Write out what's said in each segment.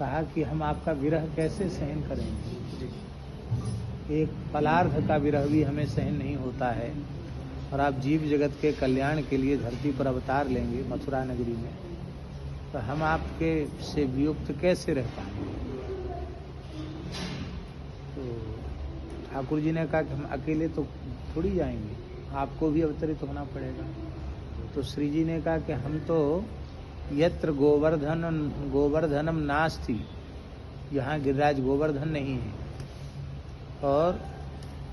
कहा कि हम आपका विरह कैसे सहन करेंगे। एक पलार्थ का विरह भी हमें सहन नहीं होता है, और आप जीव जगत के कल्याण के लिए धरती पर अवतार लेंगे मथुरा नगरी में, तो हम आपके से वियुक्त कैसे रह पाएंगे। तो ठाकुर जी ने कहा कि हम अकेले तो थोड़ी जाएंगे, आपको भी अवतरित होना पड़ेगा। तो श्री जी ने कहा कि हम तो यत्र गोवर्धनम नास्ति, यहाँ गिरिराज गोवर्धन नहीं है, और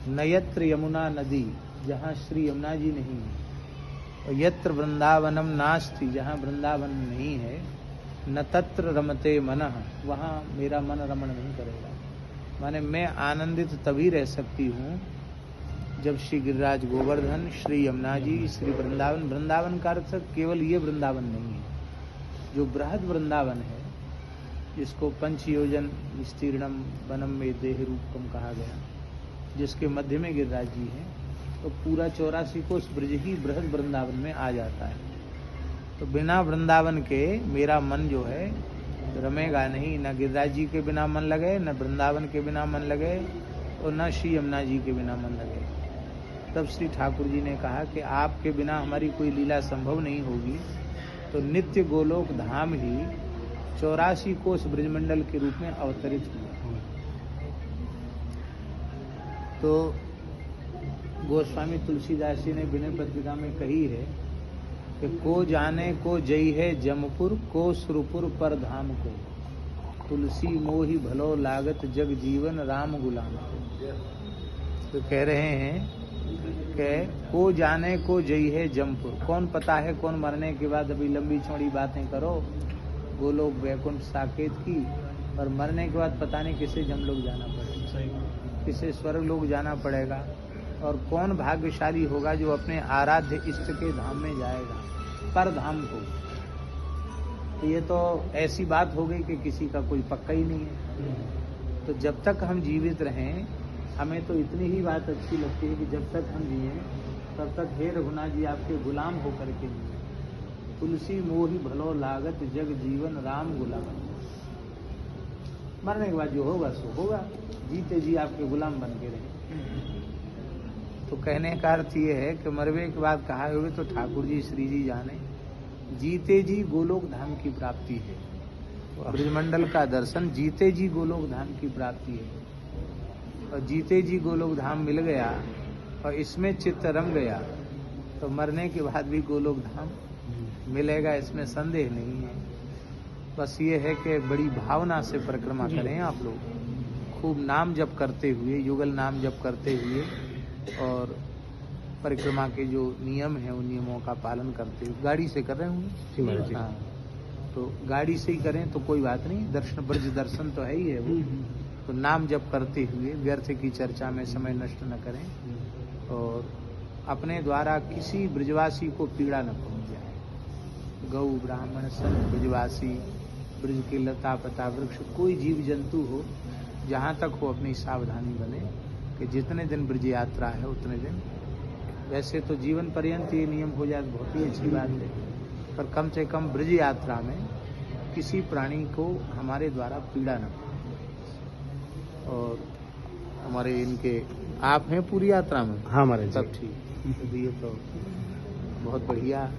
नयत्र यमुना नदी, जहाँ श्री यमुना जी नहीं है, और यत्र वृंदावनम नास्ति, जहाँ वृंदावन नहीं है, न तत्र रमते मनः, वहाँ मेरा मन रमण नहीं करेगा। माने मैं आनंदित तभी रह सकती हूँ जब श्री गिरिराज गोवर्धन, श्री यमुना जी, श्री वृंदावन, वृंदावन का अर्थ केवल ये वृंदावन नहीं है, जो बृहद वृंदावन है, जिसको 5 योजन विस्तीर्णम वनम में देह रूपकम कहा गया, जिसके मध्य में गिरिराज जी हैं, तो पूरा 84 कोस ब्रज ही बृहद वृंदावन में आ जाता है। तो बिना वृंदावन के मेरा मन जो है रमेगा नहीं, न गिरिराज जी के बिना मन लगे, न वृंदावन के बिना मन लगे, और न श्री यमुना जी के बिना मन लगे। तब श्री ठाकुर जी ने कहा कि आपके बिना हमारी कोई लीला संभव नहीं होगी, तो नित्य गोलोक धाम ही 84 कोस ब्रजमंडल के रूप में अवतरित हुआ। तो गोस्वामी तुलसीदास जी ने विनय पत्रिका में कही है कि को जाने को जई है जमपुर, को सुरपुर पर धाम को, तुलसी मोहि भलो लागत जग जीवन राम गुलाम को। तो कह रहे हैं कि को जाने को जई है जमपुर, कौन पता है कौन मरने के बाद, अभी लंबी चौड़ी बातें करो गोलोक वैकुंठ साकेत की, और मरने के बाद पता नहीं किसे जमलोक जाना पड़ेगा, किसे स्वर्ग लोक जाना पड़ेगा, और कौन भाग्यशाली होगा जो अपने आराध्य इष्ट के धाम में जाएगा, पर धाम को। तो ये तो ऐसी बात हो गई कि किसी का कोई पक्का ही नहीं है। तो जब तक हम जीवित रहें, हमें तो इतनी ही बात अच्छी लगती है कि जब तक हम जिए तब तक हे रघुनाथ जी आपके गुलाम होकर के जिए। तुलसी मोहि भलो लागत जग जीवन राम गुलाम। मरने के बाद जो होगा सो होगा, जीते जी आपके गुलाम बन के रहे। तो कहने का अर्थ ये है कि मरवे के बाद कहा हुए तो ठाकुर जी श्री जी जाने, जीते जी गोलोक धाम की प्राप्ति है। ब्रजमंडल का दर्शन जीते जी गोलोक धाम की प्राप्ति है, और जीते जी गोलोक धाम मिल गया और इसमें चित्त रम गया, तो मरने के बाद भी गोलोक धाम मिलेगा, इसमें संदेह नहीं है। बस ये है कि बड़ी भावना से परिक्रमा करें आप लोग, खूब नाम जप करते हुए, युगल नाम जप करते हुए, और परिक्रमा के जो नियम हैं उन नियमों का पालन करते हुए। गाड़ी से कर रहे होंगे? हाँ, तो गाड़ी से ही करें तो कोई बात नहीं, दर्शन ब्रज दर्शन तो है ही है वो। तो नाम जप करते हुए व्यर्थ की चर्चा में समय नष्ट न करें, और अपने द्वारा किसी ब्रजवासी को पीड़ा न पहुंच जाए। गौ ब्राह्मण संत ब्रजवासी, ब्रज के लता पता वृक्ष, कोई जीव जंतु हो, जहाँ तक हो अपनी सावधानी बने कि जितने दिन ब्रज यात्रा है उतने दिन। वैसे तो जीवन पर्यंत ये नियम हो जाए बहुत ही अच्छी बात है, पर कम से कम ब्रज यात्रा में किसी प्राणी को हमारे द्वारा पीड़ा न हो। और हमारे इनके आप हैं पूरी यात्रा में? हाँ हमारे, सब ठीक। तो ये तो बहुत बढ़िया।